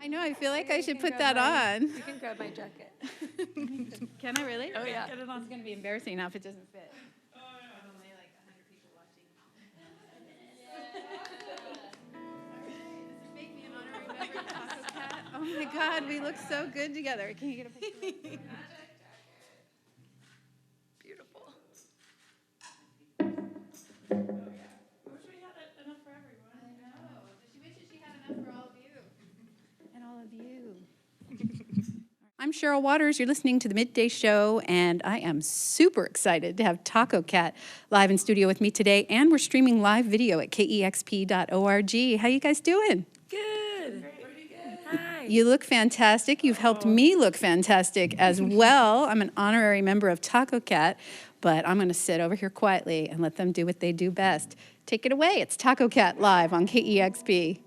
I know, I feel like I should put that on. You can grab my jacket. Can I really? Oh, yeah. Get it on. It's going to be embarrassing now if it doesn't fit. There's only like 100 people watching. Make me an honorary member of Tacocat. Oh my God, we look so good together. Can you get a picture? Beautiful. I wish we had enough for everyone. I know. She wishes she had enough for all of you. And all of you. I'm Cheryl Waters. You're listening to the Midday Show, and I am super excited to have Tacocat live in studio with me today, and we're streaming live video at KEXP.org. How you guys doing? Good. Pretty good. Hi. You look fantastic. You've helped me look fantastic as well. I'm an honorary member of Tacocat, but I'm going to sit over here quietly and let them do what they do best. Take it away. It's Tacocat live on KEXP.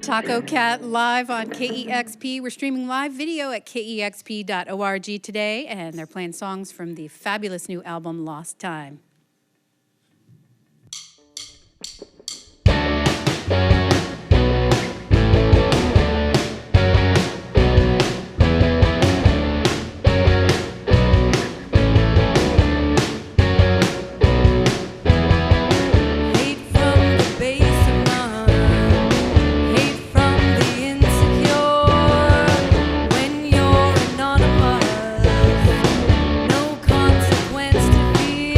Tacocat live on KEXP. We're streaming live video at KEXP.org today, and they're playing songs from the fabulous new album, Lost Time. Consequence to be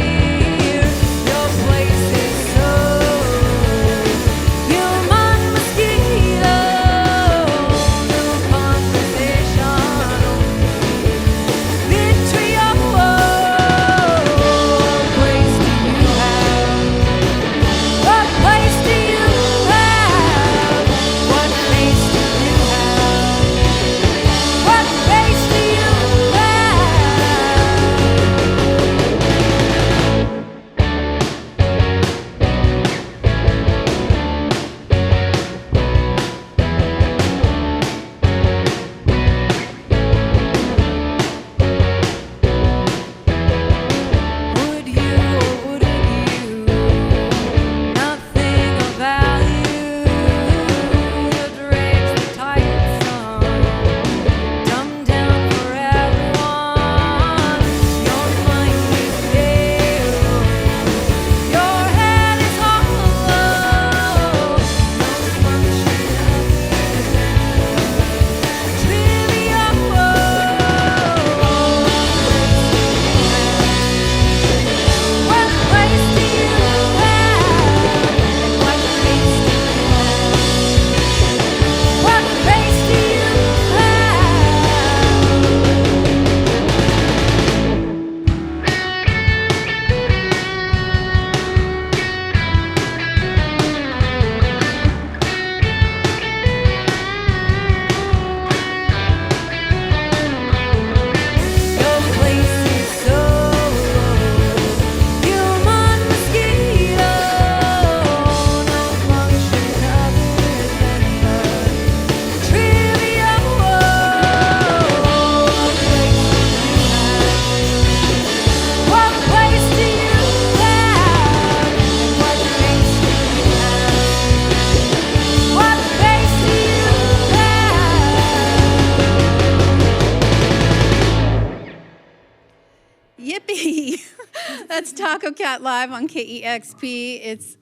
That's Tacocat live on KEXP. It's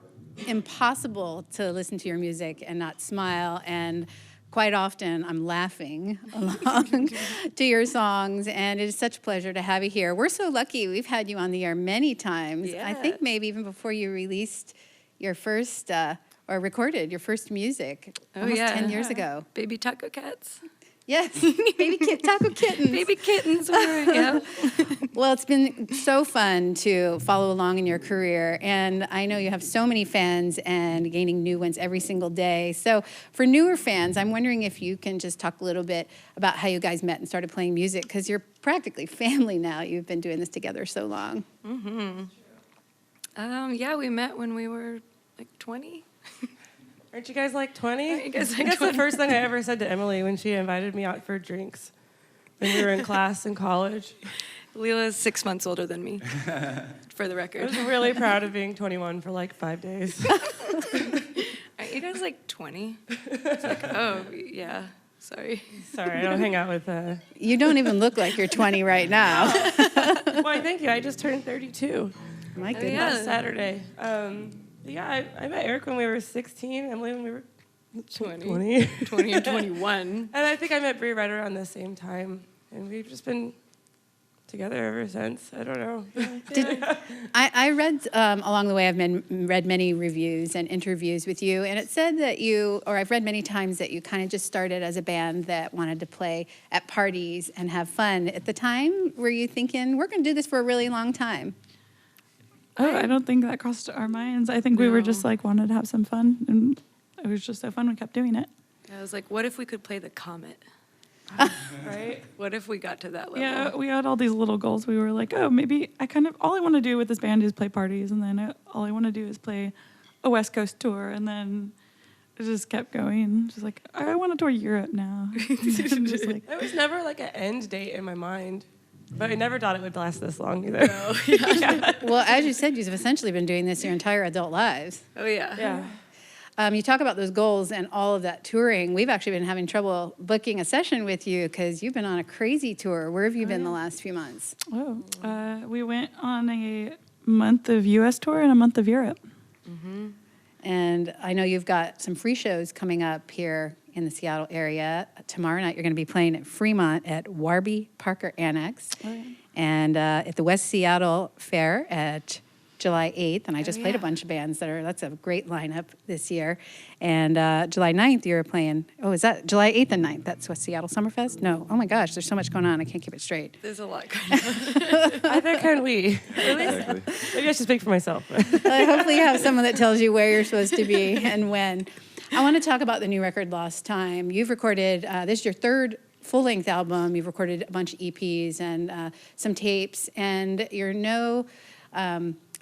impossible to listen to your music and not smile, and quite often I'm laughing along to your songs, and it is such a pleasure to have you here. We're so lucky. We've had you on the air many times. Yeah. I think maybe even before you released your first, or recorded your first music almost 10 years ago. Baby Tacocats. Yes, taco kittens. Baby kittens were, yeah. Well, it's been so fun to follow along in your career, and I know you have so many fans and gaining new ones every single day. So for newer fans, I'm wondering if you can just talk a little bit about how you guys met and started playing music, because you're practically family now. You've been doing this together so long. Yeah, we met when we were like 20. Aren't you guys like 20? Aren't you guys like That's 20? the first thing I ever said to Emily when she invited me out for drinks when we were in class in college. Leela's 6 months older than me, for the I record. was really proud of being 21 for like 5 days. Aren't you guys like 20? It's like, oh, yeah, sorry. Sorry, I don't hang out with... You don't even look like you're 20 right now. Why, thank you. I just turned 32 My goodness. yeah. last Saturday. Yeah, I met Eric when we were 16, Emily when we were 20. 20 and 21. And I think I met Bree right around the same time. And we've just been together ever since. I don't know. I read along the way, I've read many reviews and interviews with you, and it said that you, or I've read many times that you kind of just started as a band that wanted to play at parties and have fun. At the time, were you thinking, we're going to do this for a really long time? Oh, I don't think that crossed our minds. I think we were just like wanted to have some fun, and it was just so fun. We kept doing it. I was like, what if we could play the Comet? Right? What if we got to that level? Yeah, we had all these little goals. We were like, oh, maybe all I want to do with this band is play parties, and then all I want to do is play a West Coast tour, and then it just kept going. Just like, I want to tour Europe now. Just like, There was never like an end date in my mind. But I never thought it would last this long either. No, Well, as you said, you've essentially been doing this your entire adult lives. Oh, yeah. Yeah. You talk about those goals and all of that touring. We've actually been having trouble booking a session with you because you've been on a crazy tour. Where have you been the last few months? we went on a month of U.S. tour and a month of Europe. And I know you've got some free shows coming up here in the Seattle area. Tomorrow night, you're going to be playing at Fremont at Warby Parker Annex. And at the West Seattle Fair at July 8th. And I just played a bunch of bands that's a great lineup this year. And July 9th, you're playing, is that July 8th and 9th? That's West Seattle Summerfest? No. Oh my gosh, there's so much going on. I can't keep it straight. There's a lot going on. Either can we. Maybe I should speak for myself. Hopefully you have someone that tells you where you're supposed to be and when. I want to talk about the new record, Lost Time. You've recorded, this is your third full-length album. You've recorded a bunch of EPs and some tapes, and you're no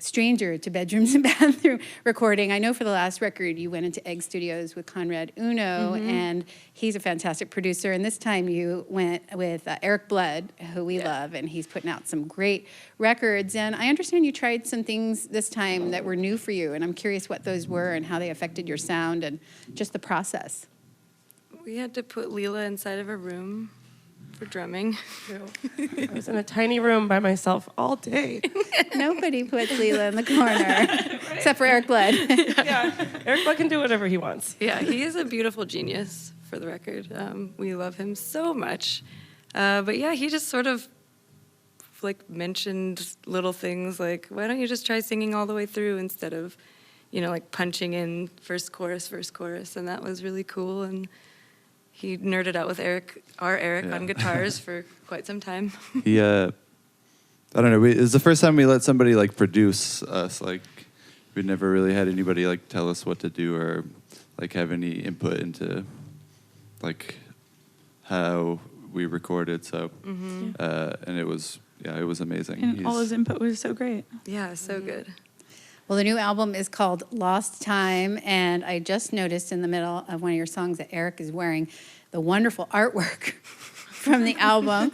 stranger to bedrooms and bathroom recording. I know for the last record, you went into Egg Studios with Conrad Uno, and he's a fantastic producer. And this time you went with Eric Blood, who we love, and he's putting out some great records. And I understand you tried some things this time that were new for you, and I'm curious what those were and how they affected your sound and just the process. We had to put Leela inside of a room for drumming. I was in a tiny room by myself all day. Nobody puts Leela in the corner, except for Eric Blood. Yeah, Eric Buck can do whatever he wants. Yeah, he is a beautiful genius, for the record. We love him so much. But yeah, he just sort of like mentioned little things like, why don't you just try singing all the way through instead of, like punching in first chorus. And that was really cool. And he nerded out with Eric on guitars for quite some time. He, I don't know, it was the first time we let somebody like produce us. Like, we'd never really had anybody like tell us what to do or like have any input into like how we recorded. So, and it was amazing. And all his input was so great. Yeah, so good. Well, the new album is called Lost Time, and I just noticed in the middle of one of your songs that Eric is wearing the wonderful artwork from the album.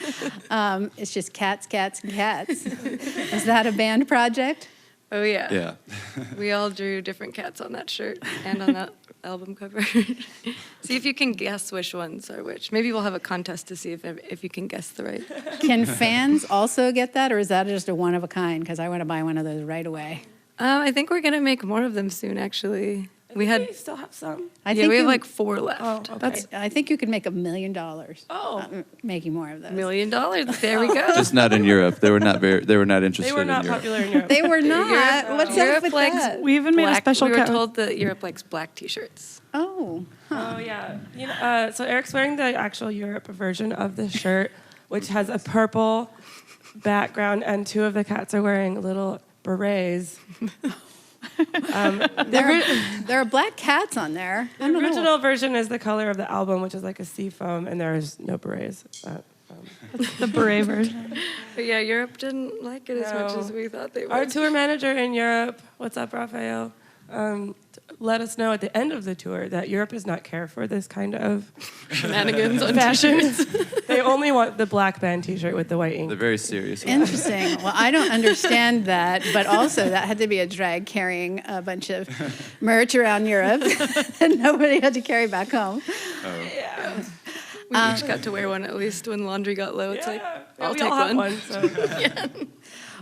It's just cats, cats, and cats. Is that a band project? Oh, yeah. Yeah. We all drew different cats on that shirt and on that album cover. See if you can guess which ones are which. Maybe we'll have a contest to see if you can guess the right. Can fans also get that, or is that just a one of a kind? Because I want to buy one of those right away. I think we're going to make more of them soon, actually. We still have some. I we have like 4 left. Oh, okay. I think you could make $1 million. Oh. Making more of those. $1 million. There we go. Just not in Europe. They were not interested They were not in Europe. popular in Europe. They were not. What's Europe up with likes that? We even made a Black- special We were cat. told that Europe likes black T-shirts. Oh. Oh yeah. So Eric's wearing the actual Europe version of the shirt, which has a purple background, and 2 of the cats are wearing little berets. There are black cats on there. I The don't know. original version is the color of the album, which is like a sea foam, and there's no berets. The beret version. But yeah, Europe didn't like it as much No. as we thought they would. Our tour manager in Europe, what's up, Raphael? Let us know at the end of the tour that Europe does not care for this kind of Shenanigans on fashions. They only want the black band T-shirt with the white ink. They're very serious. Interesting. Well, I don't understand that, but also that had to be a drag carrying a bunch of merch around Europe that nobody had to carry back home. We each got to wear one at least when laundry got low. It's like, I'll we take all have one. so.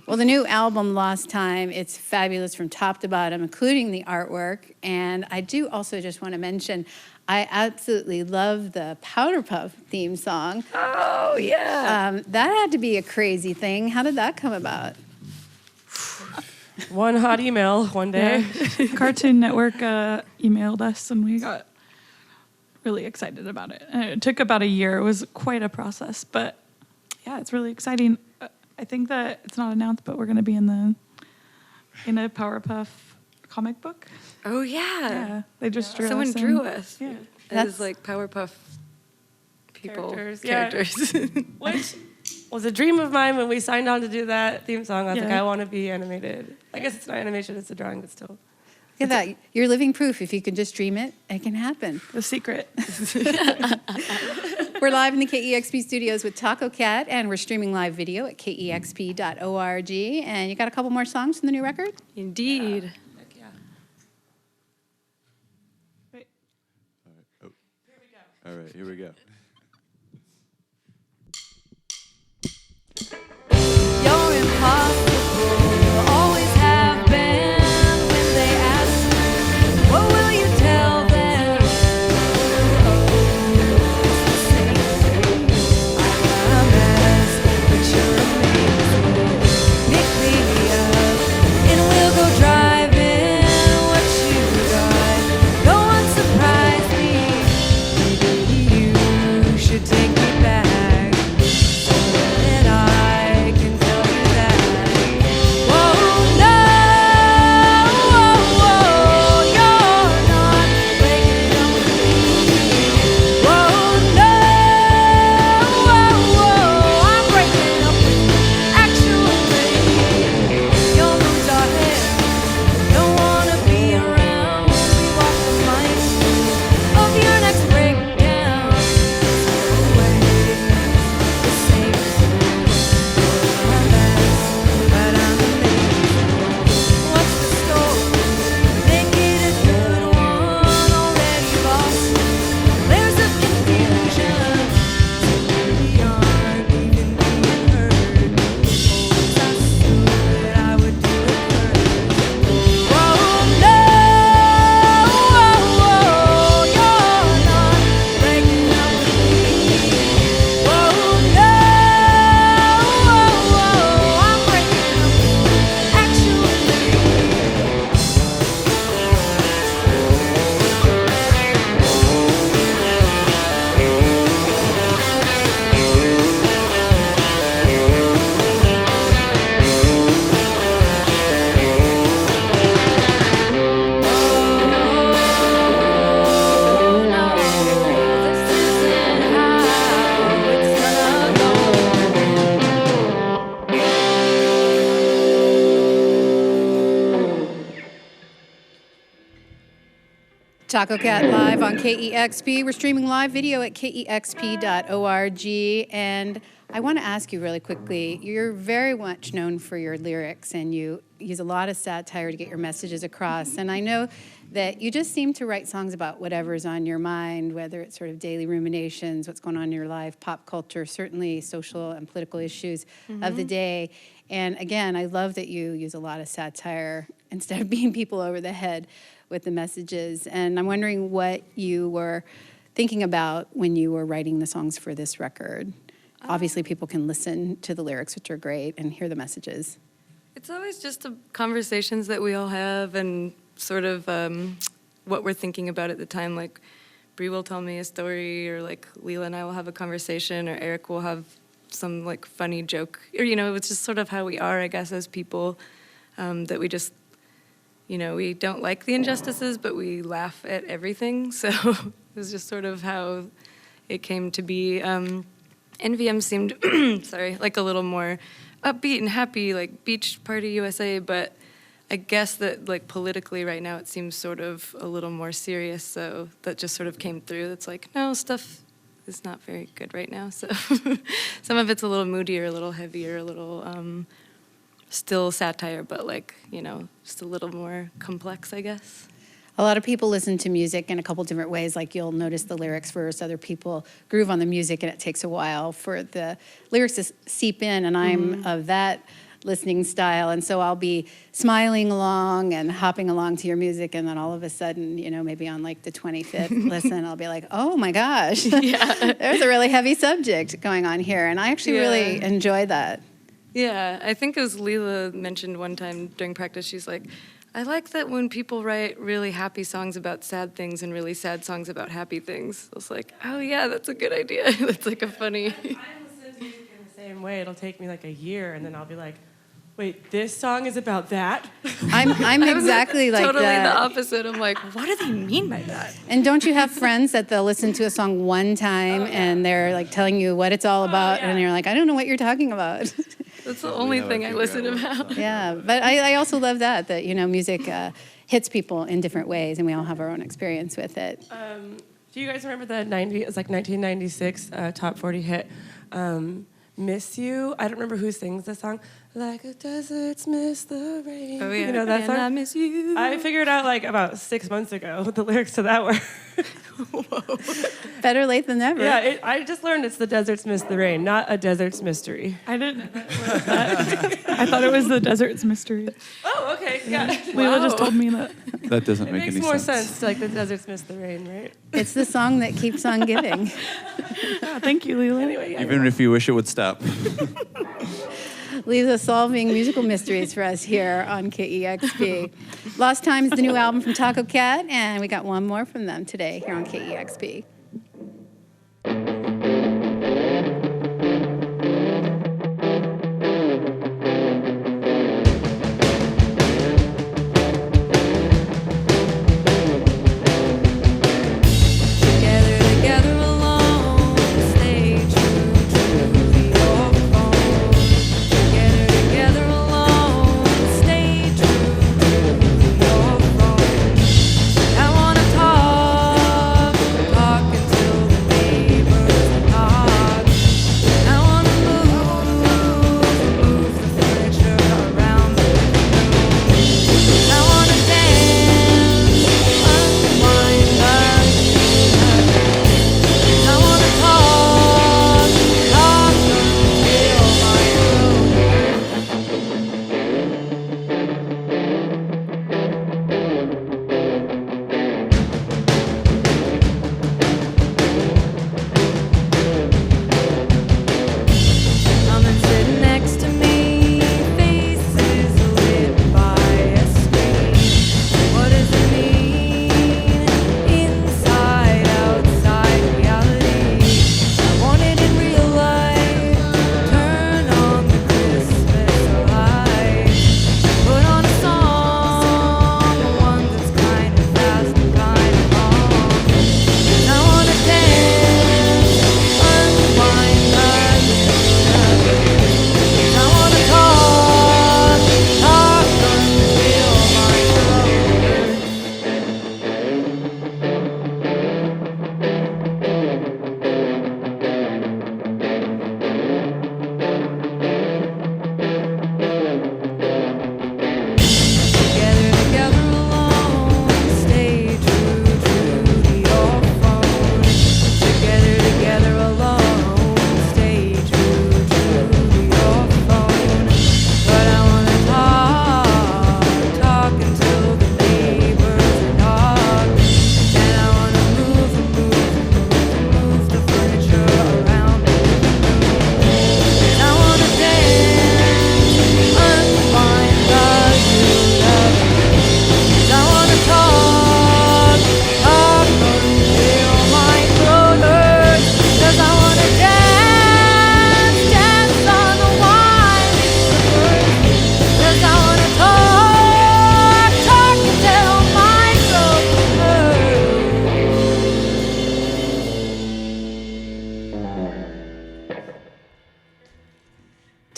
Well, the new album, Lost Time, it's fabulous from top to bottom, including the artwork. And I do also just want to mention, I absolutely love the Powder Puff theme song. Oh, yeah. That had to be a crazy thing. How did that come about? One hot email one day. Cartoon Network emailed us, and we got really excited about it. And it took about a year. It was quite a process, but yeah, it's really exciting. I think that it's not announced, but we're going to be in a Powerpuff comic book. Oh, yeah. Yeah, they just drew Someone us. drew and- us Yeah. as like Powerpuff people. Characters. Which was a dream of mine when we signed on to do that theme song. I was like, Yeah. I want to be animated. I guess it's not animation, it's a drawing, but still. Look at that. You're living proof. If you can just dream it, it can happen. The secret. We're live in the KEXP studios with Tacocat, and we're streaming live video at KEXP.org. And you got a couple more songs from the new record? Indeed. Heck yeah. All right, here we go. You're impossible, always have been. When they ask, what will you tell them? It's the same thing. I promise, but you're amazing. Pick me up, and we'll go driving. What you got, no one surprised me. Maybe you Tacocat live on KEXP. We're streaming live video at kexp.org. And I want to ask you really quickly, you're very much known for your lyrics and you use a lot of satire to get your messages across. And I know that you just seem to write songs about whatever's on your mind, whether it's sort of daily ruminations, what's going on in your life, pop culture, certainly social and political issues of the day. And again, I love that you use a lot of satire instead of beating people over the head with the messages. And I'm wondering what you were thinking about when you were writing the songs for this record. Obviously, people can listen to the lyrics, which are great, and hear the messages. It's always just the conversations that we all have and sort of what we're thinking about at the time. Like, Bree will tell me a story, or like Leela and I will have a conversation, or Eric will have some like funny joke. Or, you know, it's just sort of how we are, I guess, as people, that we just, you know, we don't like the injustices, but we laugh at everything. So it was just sort of how it came to be. NVM seemed, like a little more upbeat and happy, like Beach Party USA, but I guess that like politically right now it seems sort of a little more serious, so that just sort of came through. It's like, no, stuff is not very good right now, so some of it's a little moodier, a little heavier, a little still satire, but like, you know, just a little more complex, I guess. A lot of people listen to music in a couple different ways. Like, you'll notice the lyrics first. Other people groove on the music, and it takes a while for the lyrics to seep in. And I'm of that listening style. And so I'll be smiling along and hopping along to your music. And then all of a sudden, you know, maybe on like the 25th listen, I'll be like, oh my gosh, there's a really heavy subject going on here. And I actually really enjoy that. Yeah, I think it was Leela mentioned one time during practice, she's like, I like that when people write really happy songs about sad things and really sad songs about happy things. I was like, oh yeah, that's a good idea. That's like a funny... I listen to music in the same way. It'll take me like a year, and then I'll be like, wait, this song is about that? I'm exactly like totally that. the opposite. I'm like, what do they mean by that? And don't you have friends that they'll listen to a song one time and they're like telling you what it's all about, and you're like, I don't know what you're talking about. That's the only thing I listen about. Yeah, but I also love that, you know, music hits people in different ways, and we all have our own experience with it. Do you guys remember the 1996 top 40 hit, Miss You? I don't remember who sings the song. Like a desert's miss the rain. Oh, yeah. You know that song? I miss you. I figured out like about 6 months ago what the lyrics to that were. Whoa. Better late than never. Yeah, I just learned it's the desert's miss the rain, not a desert's mystery. I didn't. I thought it was the desert's mystery. Oh, okay. Yeah. Leela just told me that. That doesn't It make makes any more sense. sense to like the desert's miss the rain, right? It's the song that keeps on giving. Yeah, thank you, Leela. Anyway, yeah. Even if you wish it would stop. Lisa solving musical mysteries for us here on KEXP. Lost Time is the new album from Tacocat, and we got one more from them today here on KEXP. Talk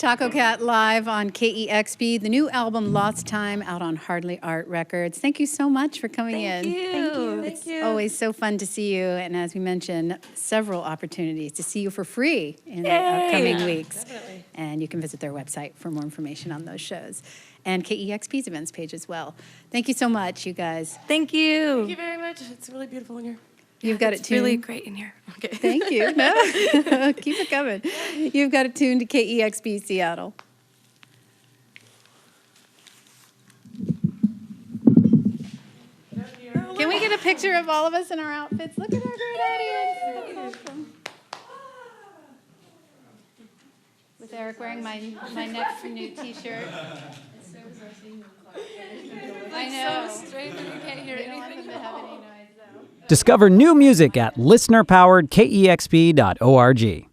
Tacocat live on KEXP, the new album Lost Time out on Hardly Art Records. Thank you so much for coming in. Thank you. It's always so fun to see you, and as we mentioned, several opportunities to see you for free in the upcoming weeks. Definitely. And you can visit their website for more information on those shows. And KEXP's events page as well. Thank you so much, you guys. Thank you. Thank you very much. It's really beautiful in here. You've got it It's tuned. really great in here. Okay. Thank you. No, keep it coming. You've got it tuned to KEXP Seattle. Can we get a picture of all of us in our outfits? Look at our great audience. That's awesome. With Eric wearing my next new T-shirt. I know. So strange that you can't hear We don't want anything. them to have any noise, though. Discover new music at listenerpoweredkexp.org.